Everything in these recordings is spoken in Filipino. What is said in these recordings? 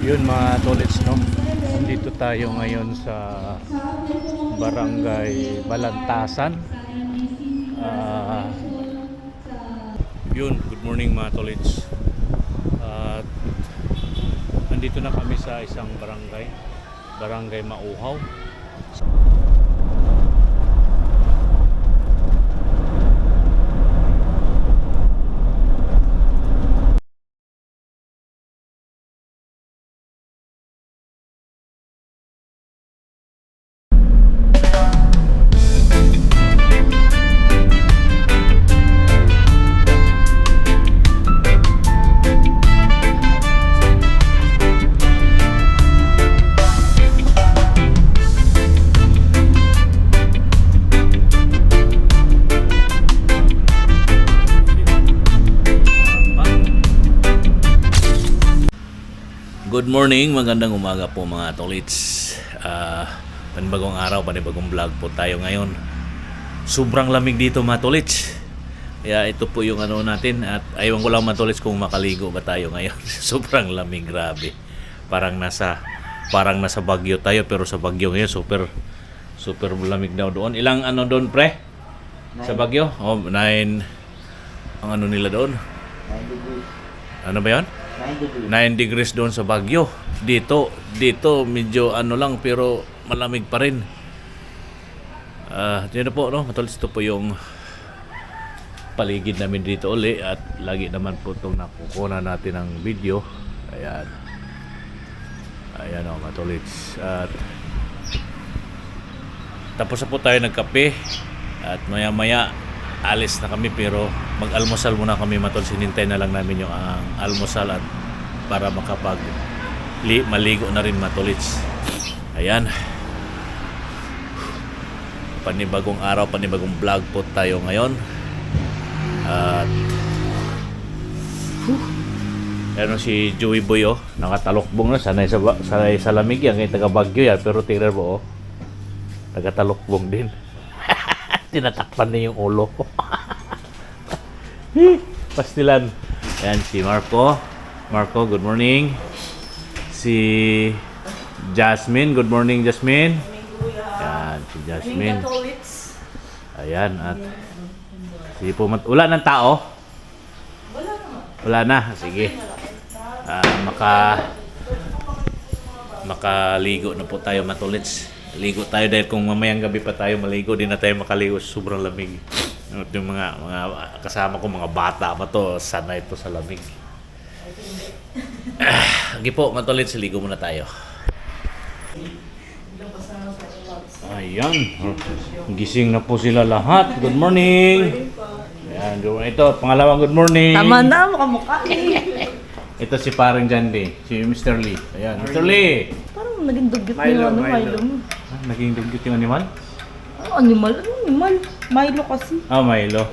Yun mga tolits, no? Dito tayo ngayon sa Barangay Balantasan. Ah, Yun, good morning mga tolits. At nandito na kami sa isang barangay, Barangay Mauhaw. Good morning, magandang umaga po mga tolits. Panibagong araw, panibagong vlog po tayo ngayon. Sobrang lamig dito mga tolits. Kaya ito po yung ano natin. At ayaw ko lang mga tolits kung makaligo ba tayo ngayon. Sobrang lamig, grabe. Parang nasa Baguio tayo, pero sa Baguio ngayon super lamig daw doon. Ilang ano doon pre? Sa Baguio? 9 ang ano nila doon? 9 degrees. Ano ba 'yon? 9 degrees doon sa Baguio. Dito medyo ano lang pero malamig pa rin. Diyan na po, no? Matulis, ito po yung paligid namin dito uli at lagi naman po itong nakukuha natin ng video. Ayan o, matulis. At tapos na po tayo nagkape at maya alis na kami, pero mag-almusal muna kami matol. Sinintay na lang namin yung almusal at para maligo na rin matulits. Ayan, panibagong araw, panibagong vlog po tayo ngayon. At ano si Joey Boy, oh, nakatalokbong na, sanay sa lamig yan, kaya taga Baguio yan, pero tingnan mo, oh, nakatalokbong din. Tinatakpan niya yung ulo. Pastilan. Ayan si Marco, good morning. Si Jasmine, good morning Jasmine. Ayan si Jasmine. Ayan, at sige po, wala ng tao? Wala na, sige. Makaligo na po tayo matulits. Ligo tayo dahil kung mamayang gabi pa tayo maligo, di na tayo makaligo, sobrang lamig. Yung mga kasama ko, mga bata pa to, sana ito sa lamig. Sige po, matulits, ligo muna tayo. Ayan, gising na po sila lahat. Good morning. Ayan, ito, pangalawang good morning. Tama na, mukha Ito si parang Jandy, si Mr. Lee. Ayan, Mr. Lee. Parang naging dugyot yung Milo mo. Naging dugyot yung animal? Animal? Ano animal? Milo kasi. Milo.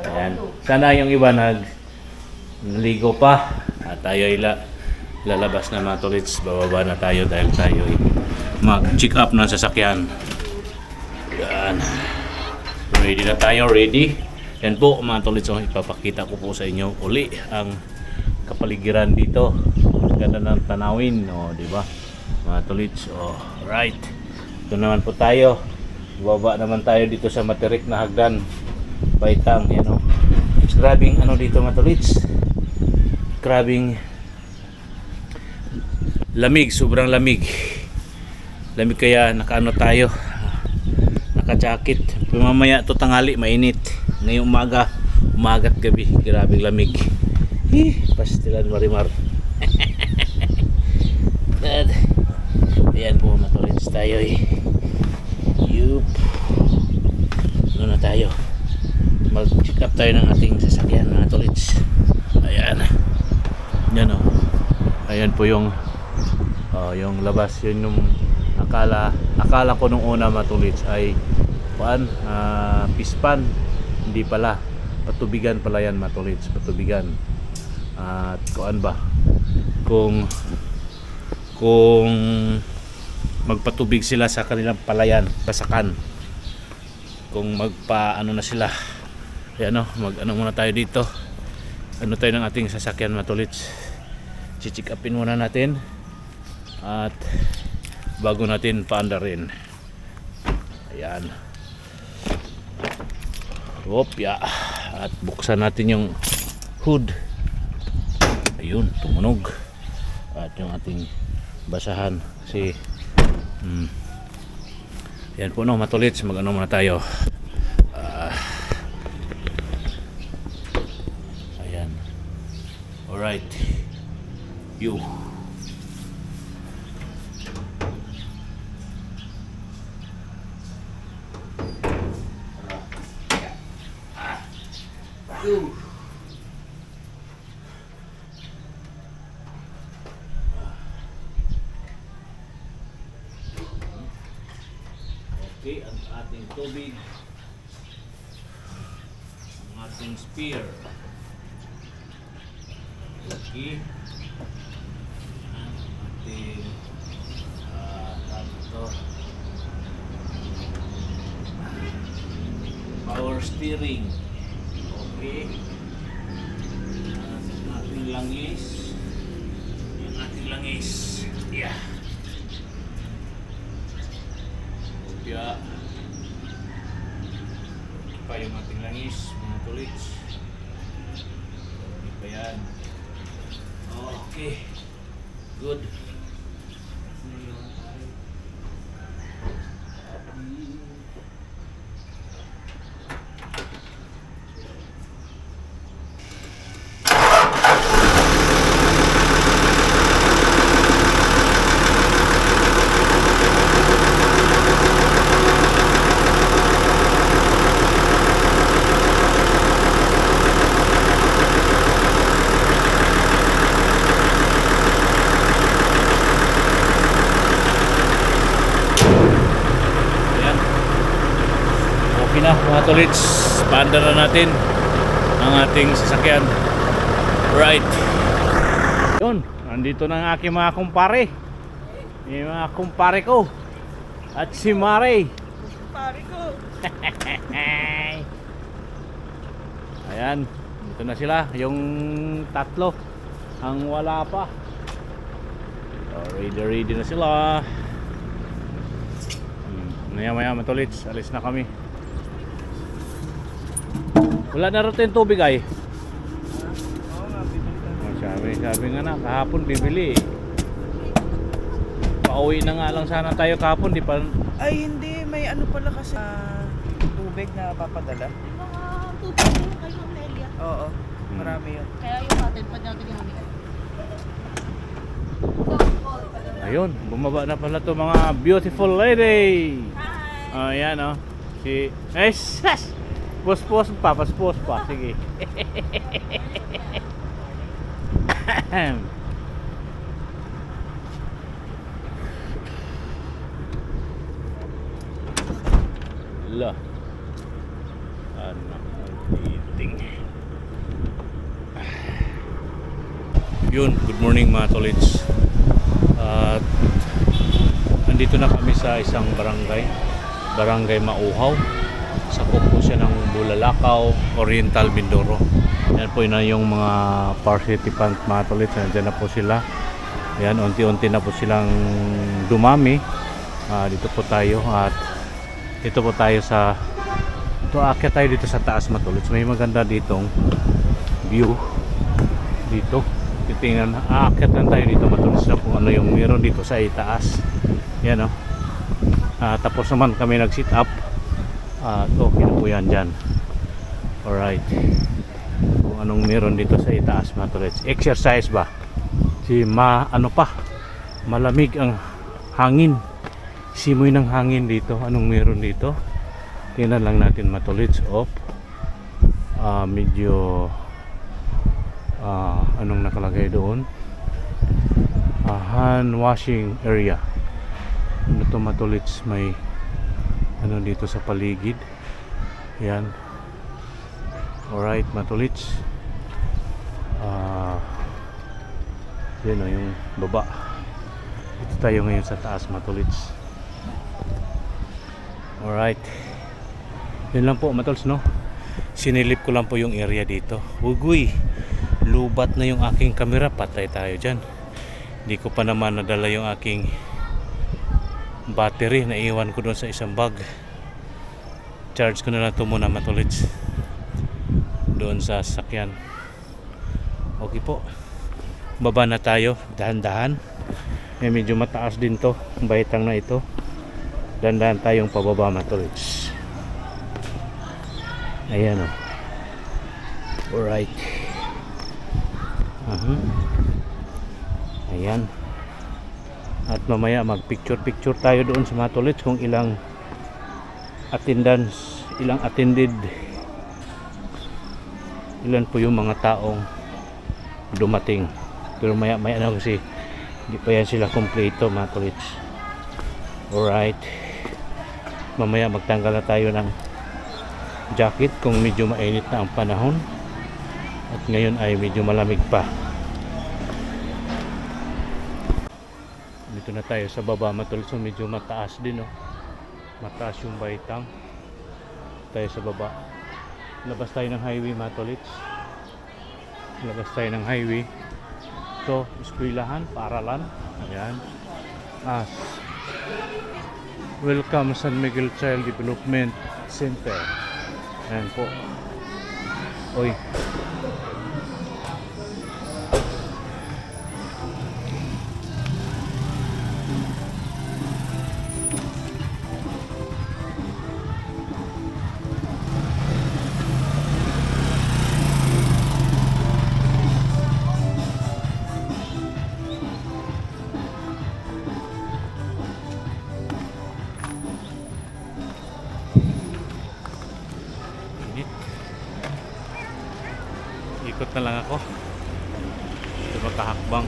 Ayan. Sana yung iba naligo pa. At tayo ay lalabas na mga tolits. Bababa na tayo dahil tayo ay mag-check up ng sasakyan. Ayan. Ready na tayo, ready. Yan po mga tolits, ipapakita ko po sa inyo uli ang kapaligiran dito. Ganda ng tanawin, di ba? Mga tolits, right. Ito naman po tayo. Baba naman tayo dito sa materik na hagdan. Baitang, yan o. Grabing ano dito mga tolits. Grabing lamig, sobrang lamig. Lamig kaya nakaano tayo. Naka-jacket. Mamaya to tanghali, mainit. Ngayong umaga't gabi, grabing lamig. Pastilan marimar. Ayan po, matulins tayo Yup. Ano na tayo? Mag-check up tayo ng ating sasakyan, mga tolits. Ayan. Yan o. Ayan po yung labas. Yun yung akala ko nung una, mga tolits, ay pispan. Hindi pala, patubigan pala yan mga tolits, patubigan. At kuan ba, kung magpatubig sila sa kanilang palayan, basakan, kung magpaano na sila, kaya mag ano muna tayo dito, ano tayo ng ating sasakyan mga tolits. check upin muna natin at bago natin paandarin. Ayan. Opya. At buksan natin yung hood. Ayun, tumunog. At yung ating basahan si yan po no, matulits, mag-ano muna tayo. Ayan. Alright. You. Okay, ang ating tubig, ang ating spear. Okay. Ang ating ito, power steering. Okay. Ang ating langis. Yung ating langis. Yeah. Opya. Pa yung ating langis, mga tulits. Pa yan. Okay. Good. Na mga tolits, paandar na natin ang ating sasakyan. Right. Yun, nandito na ang aking mga kumpare. Yung mga kumpare ko at si Mare. Pare ko. Ayan, dito na sila, yung tatlo ang wala pa. So, ready na sila. Maya mga tolits, alis na kami. Wala na rin tubig ay. Oo nga, bibili ka. Sabi nga na, kahapon bibili. Pauwi na nga lang sana tayo kahapon, di pa. Ay, hindi. May ano pala kasi tubig na papadala. Mga tubig mo kayo ng Melia. Oo, marami yun. Kaya yung atin pa natin yung hamig. Ayun, bumaba na pala to mga beautiful lady. Hi! Ayan oh. Si sas! Pospos pa, sige. La. Ano, titing. Yun, good morning mga tolits. At nandito na kami sa isang barangay Mauhaw. Sakop po siya ng Bulalakaw, Oriental, Mindoro. Yan po na yung mga participant mga tolits. Nandiyan na po sila. Yan, unti-unti na po silang dumami. Dito po tayo at dito po tayo sa aakyat tayo dito sa taas mga tolits. May maganda ditong view dito. Titingnan, aakyat lang tayo dito mga tolits na kung ano yung meron dito sa itaas. Yan o. Tapos naman kami nag-sit up. Okay na po yan dyan. Alright. Kung anong meron dito sa itaas mga tolits. Exercise ba? Malamig ang hangin. Simoy ng hangin dito. Anong meron dito? Tingnan lang natin mga tolits. Medyo anong nakalagay doon? Hand washing area. Ano to mga tolits? May ano dito sa paligid. Yan. Alright mga tolits. Yan o yung baba. Dito tayo ngayon sa taas mga tolits. Alright. Yun lang po mga tolits no. Sinilip ko lang po yung area dito. Uguy. lubat na yung aking camera, patay tayo dyan. Hindi ko pa naman nadala yung aking battery, naiwan ko doon sa isang bag. Charge ko na lang ito muna mga tolits doon sa sasakyan. Okay po, baba na tayo, dahan-dahan. Medyo mataas din to, baitang na ito. Dahan-dahan tayong pababa mga tolits. Ayan o. Alright. Ayan. At mamaya mag-picture-picture tayo doon sa mga tolits kung ilang attendance, ilang attended, ilan po yung mga taong dumating. Pero maya-maya na kasi hindi pa yan sila kompleto mga tolits. Alright. Mamaya magtanggal na tayo ng jacket kung medyo mainit na ang panahon. At ngayon ay medyo malamig pa. Dito na tayo sa baba mga tolits. So medyo mataas din, oh. Mataas yung baitang. Tayo sa baba. Labas tayo ng highway mga tolits. Labas tayo ng highway. Ito, eskwelahan, paaralan. Ayan. Welcome San Miguel Child Development Center. Ayan po. Oy. Init. Ikot na lang ako. Ito magkahakbang.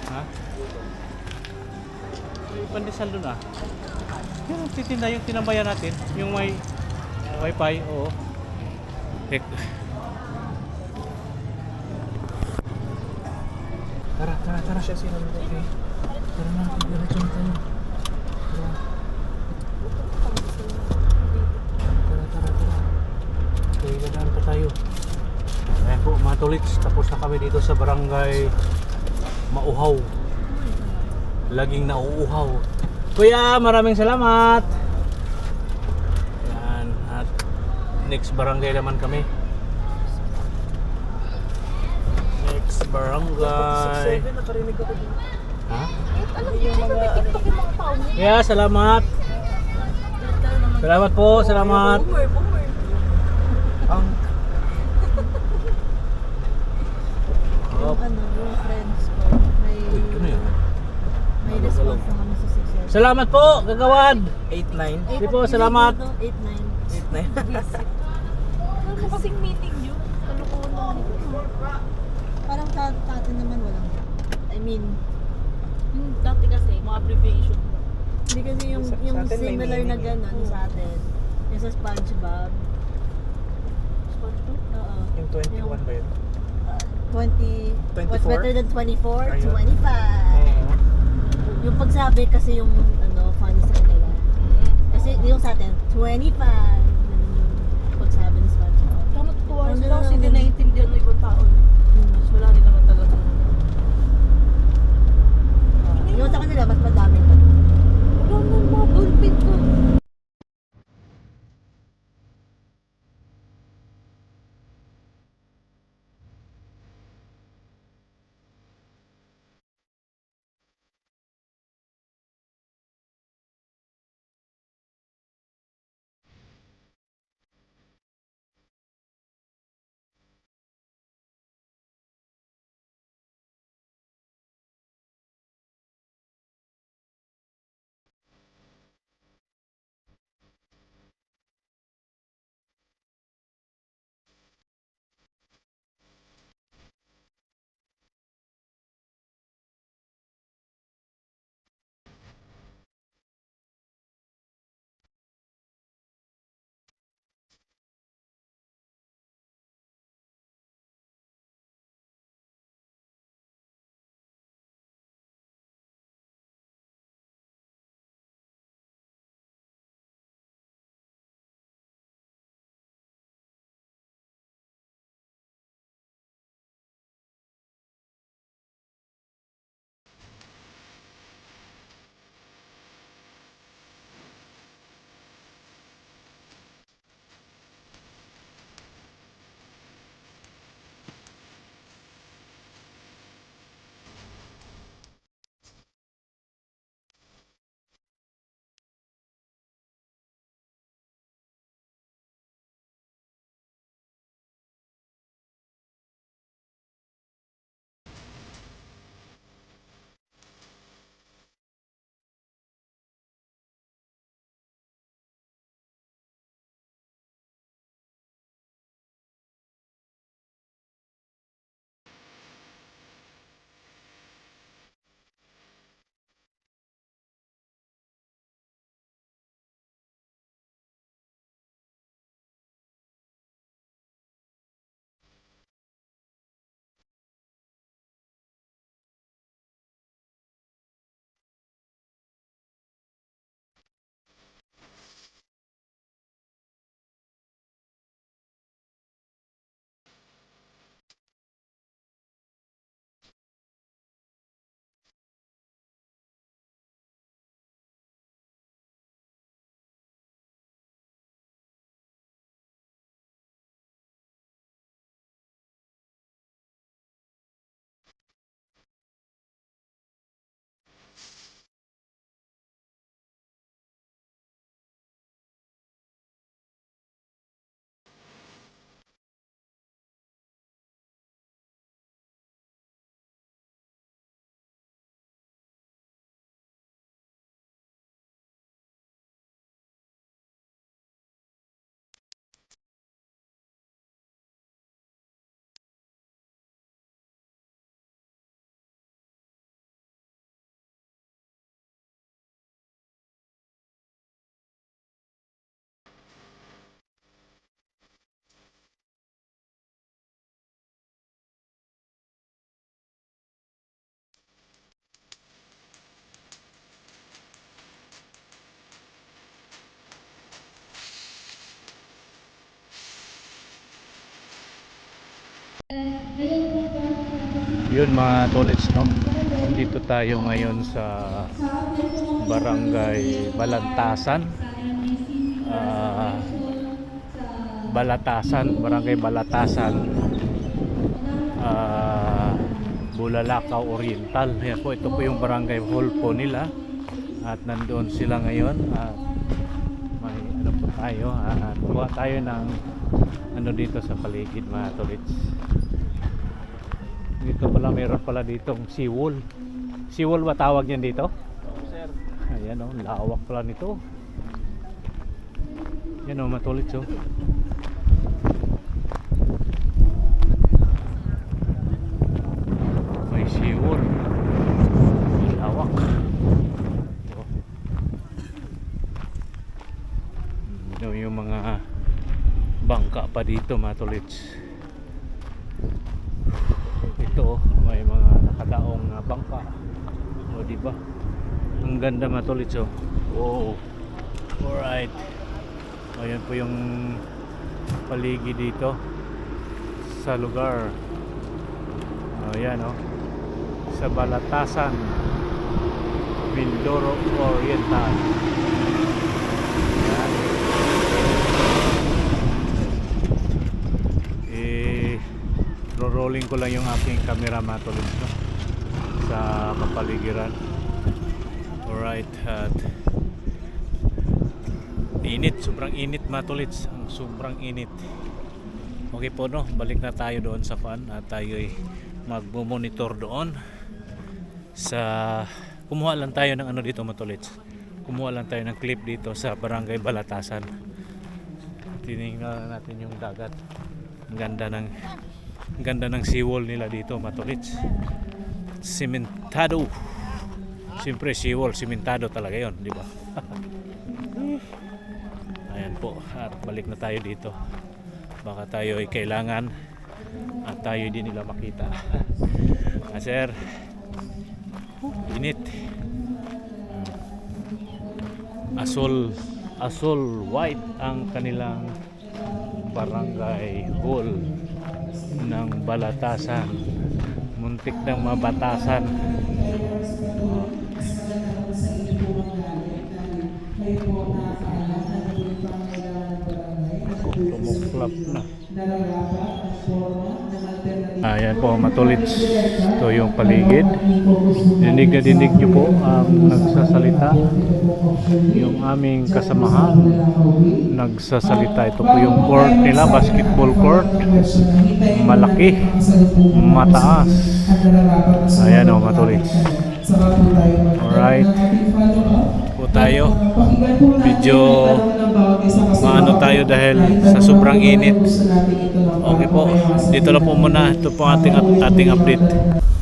Ha? Yung pandesal doon ah. Yung titinda yung tinambayan natin. Yung may wifi. Oo. Tara. Siya sinunod ko. Tara na, diretso na tayo. Tara. Okay, dadaan pa tayo. Ayan po mga tolits, tapos na kami dito sa barangay Mauhaw. Laging nauuhaw. Kuya, maraming salamat. Ayan, at next barangay naman kami. Next barangay. 7, nakarinig ako din. Ha? Alam niyo, may TikTok yung mga tao niya. Yeah, salamat. Salamat po, salamat. Boomer. Ang Yung friends ko, may response na kami sa 6 Salamat po, gagawad. 8-9. Hindi po, salamat. 8-9. 8-9. Ano kasing meeting nyo? Ano ko naman? Parang sa atin naman walang. I mean, yung dati kasi, mga abbreviation. Hindi kasi yung Sa atin may similar na meaning. gano'n sa atin. Yung sa SpongeBob. SpongeBob? Oo. Yung 21 ba yun? 20, what's 24? better than 24? Ayun. 25. Oo. Yung pagsabi kasi yung funny sa kanila. Kasi yung sa atin, 25. Ganun yung pagsabi ni SpongeBob. Tama, tuwa Ang sila ganda kasi ng- hindi naiintindihan ng ibang tao. Mas wala rin naman talaga. Yung sa kanila, mas madami pa. Wala nang mga ballpen ko. Yun mga tolits, no? Dito tayo ngayon sa Barangay Balantasan. Barangay Balatasan, Bulalakaw Oriental. Yan po, ito po yung barangay hall po nila. At nandoon sila ngayon. At may ano po tayo. At kuha tayo ng ano dito sa paligid mga tolits. Dito pala, meron pala ditong seawall. Seawall ba tawag yan dito? Sir. Ayan o, lawak pala nito. Yan o, matulits o. May seawall. Lawak. O. Ito yung mga bangka pa dito mga tolits. Ito, may mga nakadaong bangka. O, diba? Ang ganda mga tolits o. Wow. Alright. Ayan po yung paligid dito sa lugar. Ayan o. Sa Balatasan, Mindoro Oriental. Ayan. Rolling ko lang yung aking camera mga tolits, no? Sa kapaligiran. Alright. At init, sobrang init mga tolits. Sobrang init. Okay po, no? Balik na tayo doon sa fan. At tayo'y magmo-monitor doon sa kumuha lang tayo ng ano dito mga tolits. Kumuha lang tayo ng clip dito sa Barangay Balatasan. Tinignan natin yung dagat. Ang ganda ng seawall nila dito mga tolits. Sementado. Siyempre seawall, sementado talaga yon, di ba? Ayan po, at balik na tayo dito. Baka tayo ay kailangan at tayo din nila makita. Sir, init. Asol white ang kanilang barangay hall ng Balatasan. Muntik ng mabatasan. Tumuklap na. Ayan po matulits. Ito yung paligid. Dinig na dinig nyo po ang nagsasalita. Yung aming kasamahan nagsasalita. Ito po yung court nila, basketball court. Malaki, mataas. Ayan o matulits. Alright po tayo. Medyo maano tayo dahil sa sobrang init. Okay po, dito lang po muna. Ito po ating update.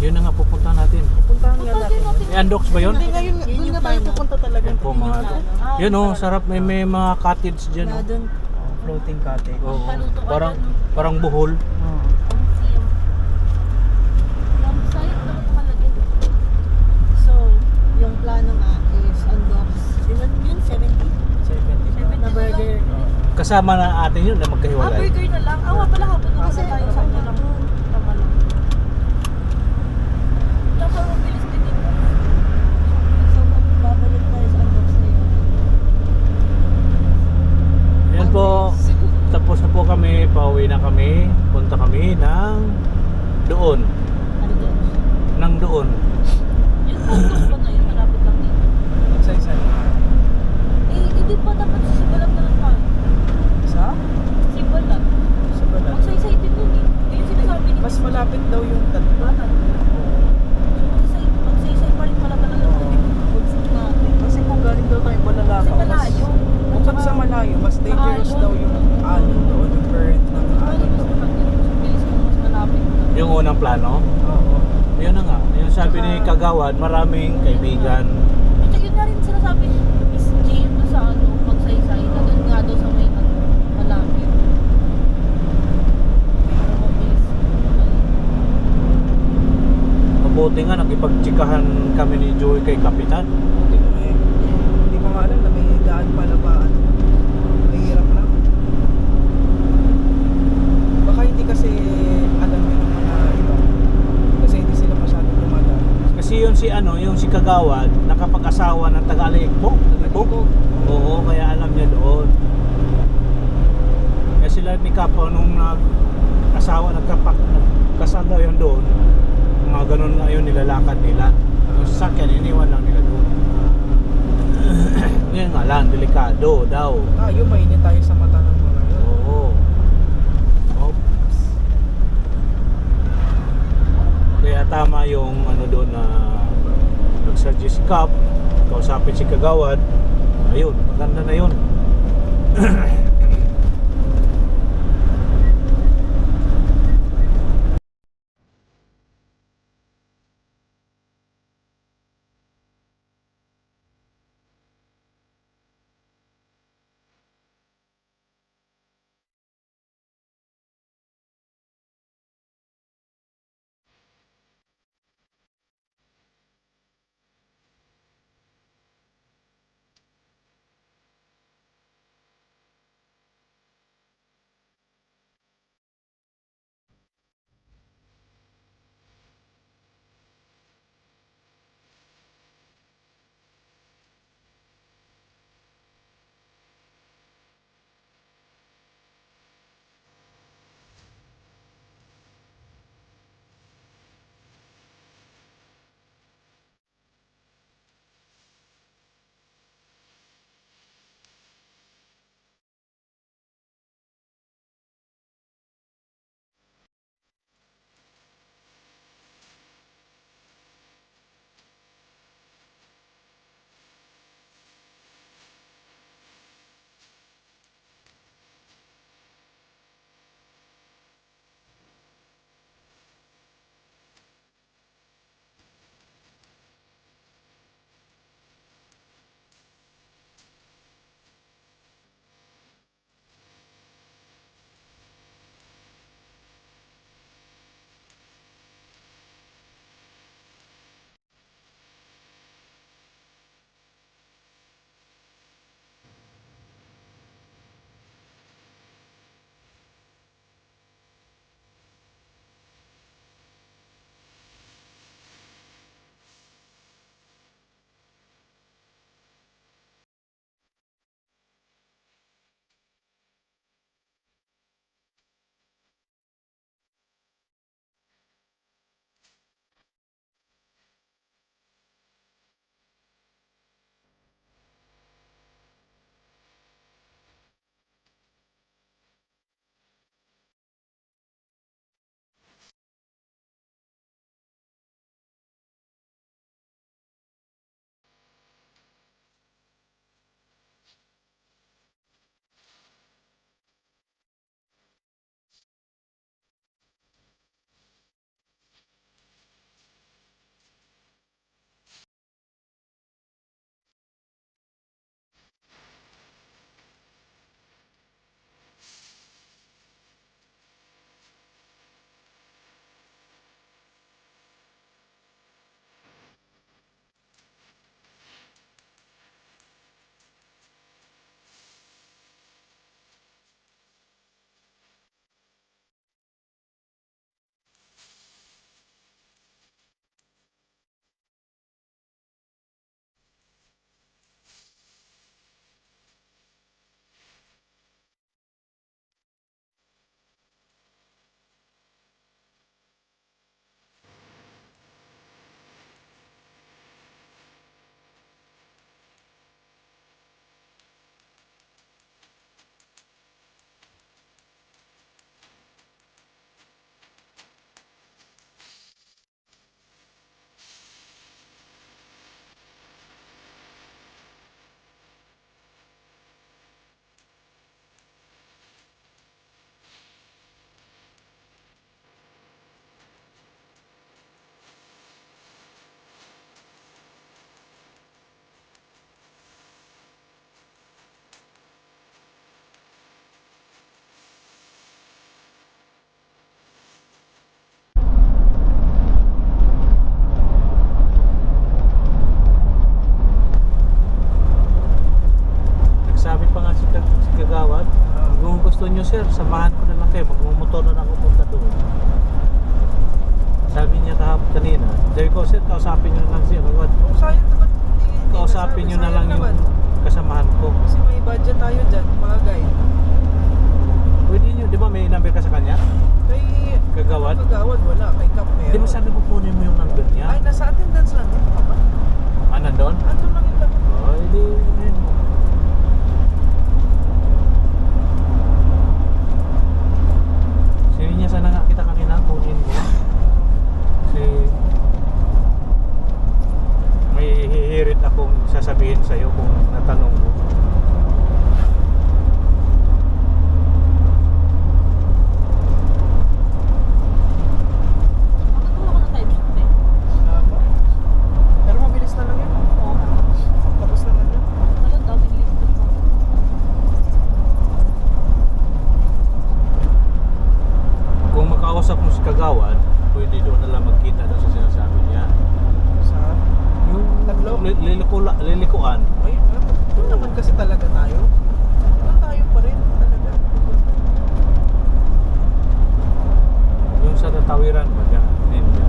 Yun na nga pupunta natin. Puntahan nga natin. May Andox ba yun? Hindi, ngayon, doon nga tayo pupunta talaga. Yan po mga yun o, sarap. May mga cottage dyan o. Floating cottage. Oo, parang buhol. So, yung plano nga is undox. Ilan yun? 70? 70. Na burger. Kasama na atin yun na magkahiwalay. Burger na lang. Awa pala hapon na kasi tayo sa ano lang. Tama lang. Tapos mabilis din dito. So, babalik tayo sa undox na yun. Yan po. Tapos na po kami. Pauwi na kami. Punta kami ng doon. Ano doon? Nang doon. Yung undox pa na yun, malapit lang dito. Magsay-say. Hindi pa dapat sa Sibalag na lang tayo. Sa? Sibalag. Sa Balat. Magsay-say din yun eh. Yung sinasabi ni Mas malapit daw yung tatlo. Magsay-say pa rin pala talaga natin. Magsay natin. Kasi kung galing daw tayo Balalakaw, Kasi malayo. Bukod sa malayo, mas dangerous daw yung alon doon, yung current ng alon doon. Bilis mo mas malapit na. Yung unang plano. Oo. Yun na nga. Yung sabi ni Kagawad, maraming kaibigan. At yun na rin sinasabi ni Miss Jane doon sa ano, magsaysay. Na doon nga daw sa may ano, malapit. Para mabilis. Mabuti nga, nakipagtsikahan kami ni Joey kay Kapitan. Hindi ko nga alam na may daan pala pa. Mahirap lang. Baka hindi kasi alam yun ng mga iba. Kasi hindi sila Kasi yun si ano, yung si Kagawad, nakapag-asawa ng taga-Alikpo. Alikpo? Oo, kaya alam niya doon. Kaya sila ni Kapo nung nag-asawa, nagkasal daw yun doon. Mga ganun nga yun, nilalakad nila. Yung sasakyan, iniwan lang nila doon. Ngayon nga lang, delikado daw. Yung mainit tayo sa mata ng mga yun. Oo. Oops. Kaya tama yung ano doon na nag-suggest si Cap, kausapin si Kagawad. Ayun, maganda na yun. Sabi ko, sir, kausapin nyo na lang siya. Bagwat, Kung sayang naman, hindi kausapin nyo na sayang lang yung naman. kasamahan ko. Kasi may budget tayo dyan, mga guide. Pwede nyo, di ba may number ka sa kanya? Kay Kagawad? Kagawad, wala. Kay Cap meron. Di ba sabi mo kunin mo yung number niya? Ay, nasa attendance lang yun. Papa. Ah, nandun? Andun lang yung laman. Oh, hindi yun mo. Sino niya sana nga kita kanina, kunin mo. Kasi may hihirit akong sasabihin sa'yo kung natanong mo. Makatulong ko ng time sheet eh. Pero mabilis na lang yun. Oo. Tapos naman yun. Ano daw, biglis ko pa. Kung makausap mo si Kagawad, pwede doon na lang magkita doon sa sinasabi niya. Sa... Yung Tatlo? lilikuan. Ayun nga. Doon naman kasi talaga tayo. Doon tayo pa rin talaga. Yung sa tatawiran ba dyan? Hindi.